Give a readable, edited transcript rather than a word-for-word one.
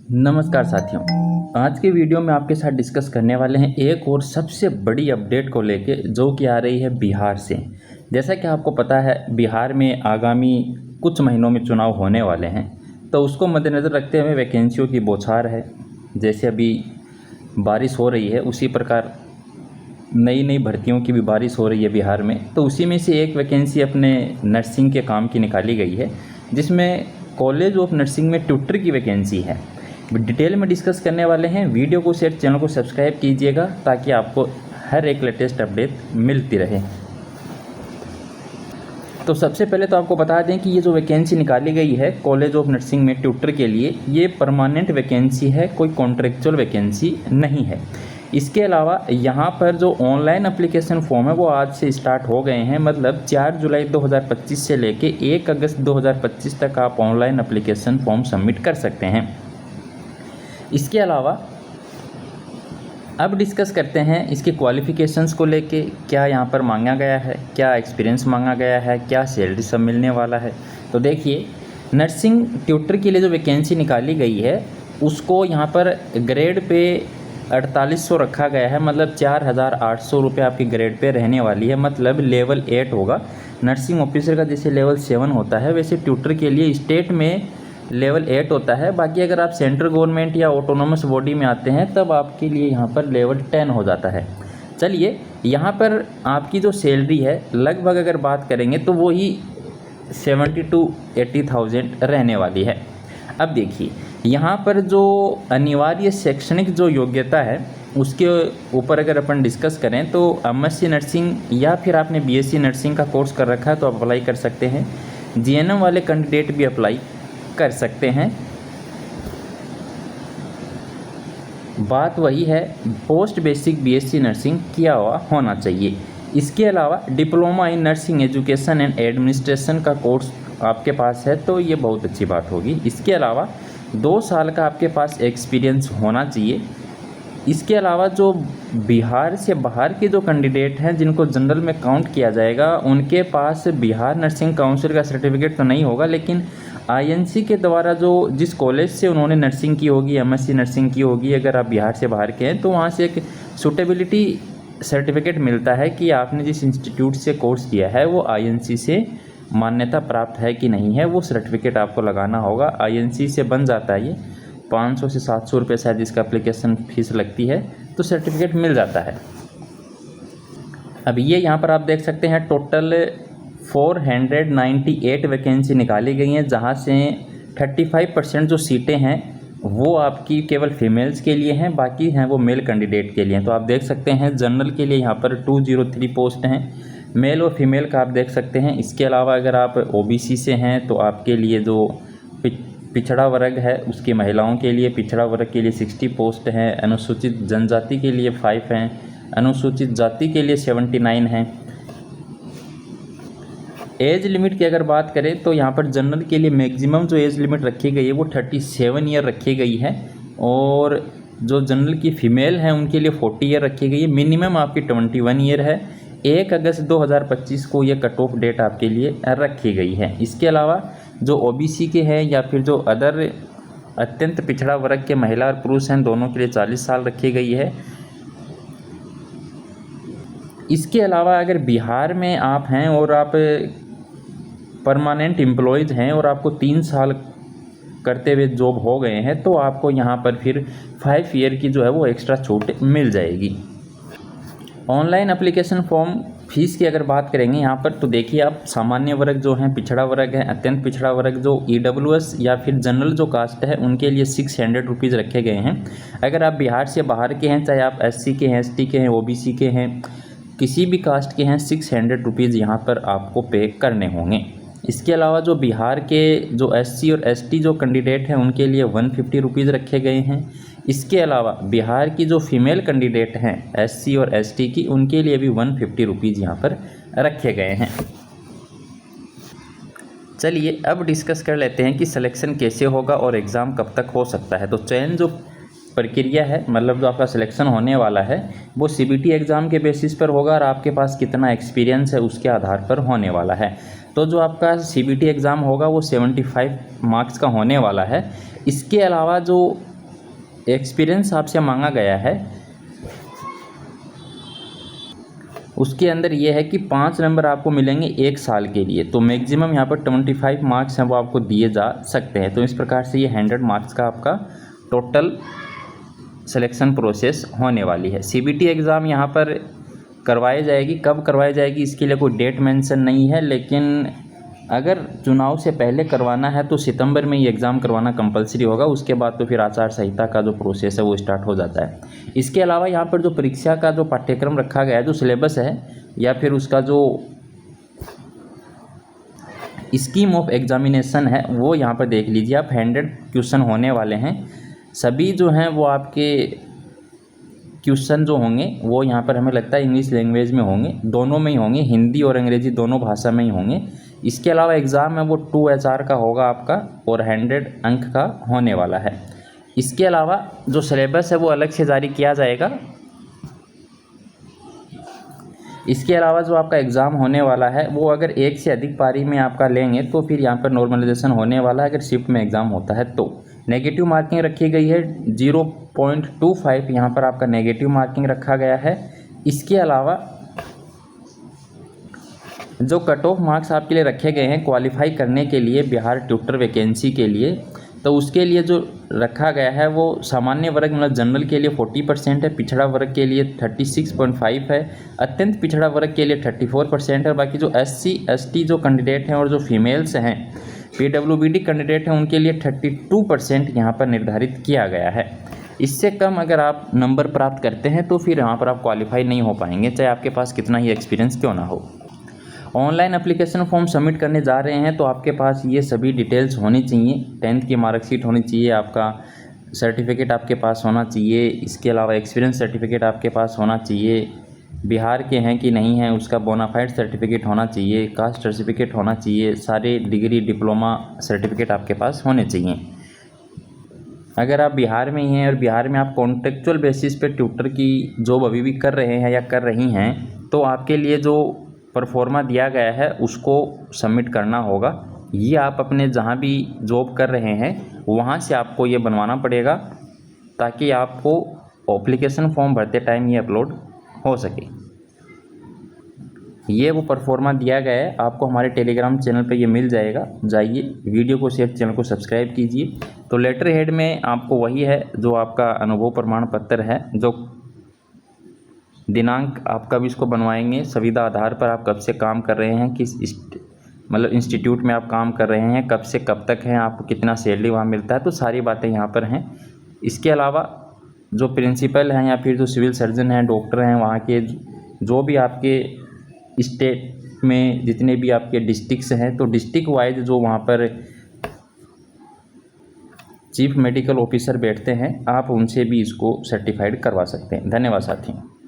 नमस्कार साथियों। आज के वीडियो में आपके साथ डिस्कस करने वाले हैं एक और सबसे बड़ी अपडेट को लेके जो कि आ रही है बिहार से। जैसा कि आपको पता है बिहार में आगामी कुछ महीनों में चुनाव होने वाले हैं, तो उसको मद्देनज़र रखते हुए वैकेंसियों की बौछार है। जैसे अभी बारिश हो रही है उसी प्रकार नई नई भर्तियों की भी बारिश हो रही है बिहार में। तो उसी में से एक वैकेंसी अपने नर्सिंग के काम की निकाली गई है, जिसमें कॉलेज ऑफ नर्सिंग में ट्यूटर की वैकेंसी है। डिटेल में डिस्कस करने वाले हैं। वीडियो को शेयर, चैनल को सब्सक्राइब कीजिएगा ताकि आपको हर एक लेटेस्ट अपडेट मिलती रहे। तो सबसे पहले तो आपको बता दें कि ये जो वैकेंसी निकाली गई है कॉलेज ऑफ नर्सिंग में ट्यूटर के लिए, ये परमानेंट वैकेंसी है, कोई कॉन्ट्रेक्चुअल वैकेंसी नहीं है। इसके अलावा यहाँ पर जो ऑनलाइन एप्लीकेशन फॉर्म है वो आज से स्टार्ट हो गए हैं। मतलब 4 जुलाई 2025 से लेके 1 अगस्त 2025 तक आप ऑनलाइन एप्लीकेशन फॉर्म सबमिट कर सकते हैं। इसके अलावा अब डिस्कस करते हैं इसके क्वालिफ़िकेशंस को लेके, क्या यहाँ पर मांगा गया है, क्या एक्सपीरियंस मांगा गया है, क्या सैलरी सब मिलने वाला है। तो देखिए, नर्सिंग ट्यूटर के लिए जो वैकेंसी निकाली गई है उसको यहाँ पर ग्रेड पे 4800 रखा गया है। मतलब 4800 रुपये आपकी ग्रेड पे रहने वाली है। मतलब लेवल 8 होगा। नर्सिंग ऑफिसर का जैसे लेवल 7 होता है वैसे ट्यूटर के लिए स्टेट में लेवल 8 होता है। बाकी अगर आप सेंट्रल गवर्नमेंट या ऑटोनोमस बॉडी में आते हैं तब आपके लिए यहाँ पर लेवल 10 हो जाता है। चलिए, यहाँ पर आपकी जो सैलरी है लगभग अगर बात करेंगे तो वो ही 70 to 80,000 रहने वाली है। अब देखिए, यहाँ पर जो अनिवार्य शैक्षणिक जो योग्यता है उसके ऊपर अगर अपन डिस्कस करें तो एमएससी नर्सिंग या फिर आपने बीएससी नर्सिंग का कोर्स कर रखा है तो आप अप्लाई कर सकते हैं। जीएनएम वाले कैंडिडेट भी अप्लाई कर सकते हैं। बात वही है, पोस्ट बेसिक बीएससी नर्सिंग किया हुआ होना चाहिए। इसके अलावा diploma in nursing education and administration का कोर्स आपके पास है तो ये बहुत अच्छी बात होगी। इसके अलावा 2 साल का आपके पास एक्सपीरियंस होना चाहिए। इसके अलावा जो बिहार से बाहर के जो कैंडिडेट हैं जिनको जनरल में काउंट किया जाएगा उनके पास बिहार नर्सिंग काउंसिल का सर्टिफिकेट तो नहीं होगा, लेकिन आईएनसी के द्वारा जो जिस कॉलेज से उन्होंने नर्सिंग की होगी, एमएससी नर्सिंग की होगी, अगर आप बिहार से बाहर के हैं तो वहाँ से एक सूटेबिलिटी सर्टिफिकेट मिलता है कि आपने जिस इंस्टीट्यूट से कोर्स किया है वो आईएनसी से मान्यता प्राप्त है कि नहीं है। वो सर्टिफिकेट आपको लगाना होगा। आईएनसी से बन जाता है ये 500 से 700 रुपये शायद इसका एप्लीकेशन फ़ीस लगती है, तो सर्टिफिकेट मिल जाता है। अब ये यहाँ पर आप देख सकते हैं टोटल 498 वैकेंसी निकाली गई हैं, जहाँ से 35% जो सीटें हैं वो आपकी केवल फीमेल्स के लिए हैं, बाकी हैं वो मेल कैंडिडेट के लिए हैं। तो आप देख सकते हैं जनरल के लिए यहाँ पर 203 पोस्ट हैं, मेल और फीमेल का आप देख सकते हैं। इसके अलावा अगर आप ओबीसी से हैं तो आपके लिए जो पिछड़ा वर्ग है उसकी महिलाओं के लिए, पिछड़ा वर्ग के लिए 60 पोस्ट हैं, अनुसूचित जनजाति के लिए 5 हैं, अनुसूचित जाति के लिए 79 हैं। एज लिमिट की अगर बात करें तो यहाँ पर जनरल के लिए मैक्सिमम जो एज लिमिट रखी गई है वो 37 ईयर रखी गई है, और जो जनरल की फ़ीमेल हैं उनके लिए 40 ईयर रखी गई है। मिनिमम आपकी 21 ईयर है। 1 अगस्त 2025 को ये कट ऑफ डेट आपके लिए रखी गई है। इसके अलावा जो ओबीसी के हैं या फिर जो अदर अत्यंत पिछड़ा वर्ग के महिला और पुरुष हैं दोनों के लिए 40 साल रखी गई है। इसके अलावा अगर बिहार में आप हैं और आप परमानेंट एम्प्लॉयज़ हैं और आपको 3 साल करते हुए जॉब हो गए हैं तो आपको यहाँ पर फिर 5 ईयर की जो है वो एक्स्ट्रा छूट मिल जाएगी। ऑनलाइन एप्लीकेशन फॉर्म फीस की अगर बात करेंगे यहाँ पर तो देखिए, आप सामान्य वर्ग जो हैं, पिछड़ा वर्ग है, अत्यंत पिछड़ा वर्ग जो ईडब्ल्यूएस या फिर जनरल जो कास्ट है उनके लिए 600 रुपीज़ रखे गए हैं। अगर आप बिहार से बाहर के हैं, चाहे आप एससी के हैं, एसटी के हैं, ओबीसी के हैं, किसी भी कास्ट के हैं, 600 रुपीज़ यहाँ पर आपको पे करने होंगे। इसके अलावा जो बिहार के जो एससी और एसटी जो कैंडिडेट हैं उनके लिए 150 रुपीज़ रखे गए हैं। इसके अलावा बिहार की जो फीमेल कैंडिडेट हैं एससी और एसटी की, उनके लिए भी 150 रुपीज़ यहाँ पर रखे गए हैं। चलिए अब डिस्कस कर लेते हैं कि सिलेक्शन कैसे होगा और एग्ज़ाम कब तक हो सकता है। तो चयन जो प्रक्रिया है, मतलब जो आपका सिलेक्शन होने वाला है वो सीबीटी एग्ज़ाम के बेसिस पर होगा और आपके पास कितना एक्सपीरियंस है उसके आधार पर होने वाला है। तो जो आपका सीबीटी एग्ज़ाम होगा वो 75 मार्क्स का होने वाला है। इसके अलावा जो एक्सपीरियंस आपसे मांगा गया है उसके अंदर ये है कि 5 नंबर आपको मिलेंगे 1 साल के लिए। तो मैक्सिमम यहाँ पर 25 मार्क्स हैं वो आपको दिए जा सकते हैं। तो इस प्रकार से ये 100 मार्क्स का आपका टोटल सिलेक्शन प्रोसेस होने वाली है। CBT एग्ज़ाम यहाँ पर करवाई जाएगी, कब करवाई जाएगी इसके लिए कोई डेट मेंशन नहीं है, लेकिन अगर चुनाव से पहले करवाना है तो सितंबर में ये एग्ज़ाम करवाना कंपलसरी होगा। उसके बाद तो फिर आचार संहिता का जो प्रोसेस है वो स्टार्ट हो जाता है। इसके अलावा यहाँ पर जो परीक्षा का जो पाठ्यक्रम रखा गया है, जो सिलेबस है या फिर उसका जो स्कीम ऑफ एग्जामिनेशन है वो यहाँ पर देख लीजिए आप। 100 क्वेश्चन होने वाले हैं। सभी जो हैं वो आपके क्वेश्चन जो होंगे वो यहाँ पर हमें लगता है इंग्लिश लैंग्वेज में होंगे, दोनों में ही होंगे, हिंदी और अंग्रेजी दोनों भाषा में ही होंगे। इसके अलावा एग्ज़ाम है वो 2 HR का होगा आपका और 100 अंक का होने वाला है। इसके अलावा जो सिलेबस है वो अलग से जारी किया जाएगा। इसके अलावा जो आपका एग्ज़ाम होने वाला है वो अगर 1 से अधिक पारी में आपका लेंगे तो फिर यहाँ पर नॉर्मलाइजेशन होने वाला है, अगर शिफ्ट में एग्ज़ाम होता है तो। नेगेटिव मार्किंग रखी गई है 0.25, यहाँ पर आपका नेगेटिव मार्किंग रखा गया है। इसके अलावा जो कट ऑफ मार्क्स आपके लिए रखे गए हैं क्वालिफाई करने के लिए बिहार ट्यूटर वैकेंसी के लिए, तो उसके लिए जो रखा गया है वो सामान्य वर्ग मतलब जनरल के लिए 40% है, पिछड़ा वर्ग के लिए 36.5 है, अत्यंत पिछड़ा वर्ग के लिए 34% है। बाकी जो SC ST जो कैंडिडेट हैं और जो फीमेल्स हैं PWBD कैंडिडेट हैं उनके लिए 32% यहाँ पर निर्धारित किया गया है। इससे कम अगर आप नंबर प्राप्त करते हैं तो फिर यहाँ पर आप क्वालिफाई नहीं हो पाएंगे, चाहे आपके पास कितना ही एक्सपीरियंस क्यों ना हो। ऑनलाइन एप्लीकेशन फॉर्म सबमिट करने जा रहे हैं तो आपके पास ये सभी डिटेल्स होनी चाहिए। 10th की मार्कशीट होनी चाहिए, आपका सर्टिफिकेट आपके पास होना चाहिए, इसके अलावा एक्सपीरियंस सर्टिफिकेट आपके पास होना चाहिए, बिहार के हैं कि नहीं हैं उसका बोनाफाइड सर्टिफिकेट होना चाहिए, कास्ट सर्टिफिकेट होना चाहिए, सारे डिग्री डिप्लोमा सर्टिफिकेट आपके पास होने चाहिए। अगर आप बिहार में ही हैं और बिहार में आप कॉन्ट्रेक्चुअल बेसिस पे ट्यूटर की जॉब अभी भी कर रहे हैं या कर रही हैं तो आपके लिए जो परफॉर्मा दिया गया है उसको सबमिट करना होगा। ये आप अपने जहाँ भी जॉब कर रहे हैं वहाँ से आपको ये बनवाना पड़ेगा ताकि आपको एप्लीकेशन फॉर्म भरते टाइम ये अपलोड हो सके। ये वो परफॉर्मा दिया गया है, आपको हमारे टेलीग्राम चैनल पे ये मिल जाएगा। जाइए वीडियो को शेयर, चैनल को सब्सक्राइब कीजिए। तो लेटर हेड में आपको वही है जो आपका अनुभव प्रमाण पत्र है, जो दिनांक आपका भी इसको बनवाएंगे, संविदा आधार पर आप कब से काम कर रहे हैं, किस मतलब इंस्टीट्यूट में आप काम कर रहे हैं, कब से कब तक हैं, आपको कितना सैलरी वहाँ मिलता है, तो सारी बातें यहाँ पर हैं। इसके अलावा जो प्रिंसिपल हैं या फिर जो सिविल सर्जन हैं, डॉक्टर हैं, वहाँ के जो भी आपके स्टेट में जितने भी आपके डिस्ट्रिक्ट्स हैं तो डिस्ट्रिक्ट वाइज जो वहाँ पर चीफ मेडिकल ऑफिसर बैठते हैं आप उनसे भी इसको सर्टिफाइड करवा सकते हैं। धन्यवाद साथियों।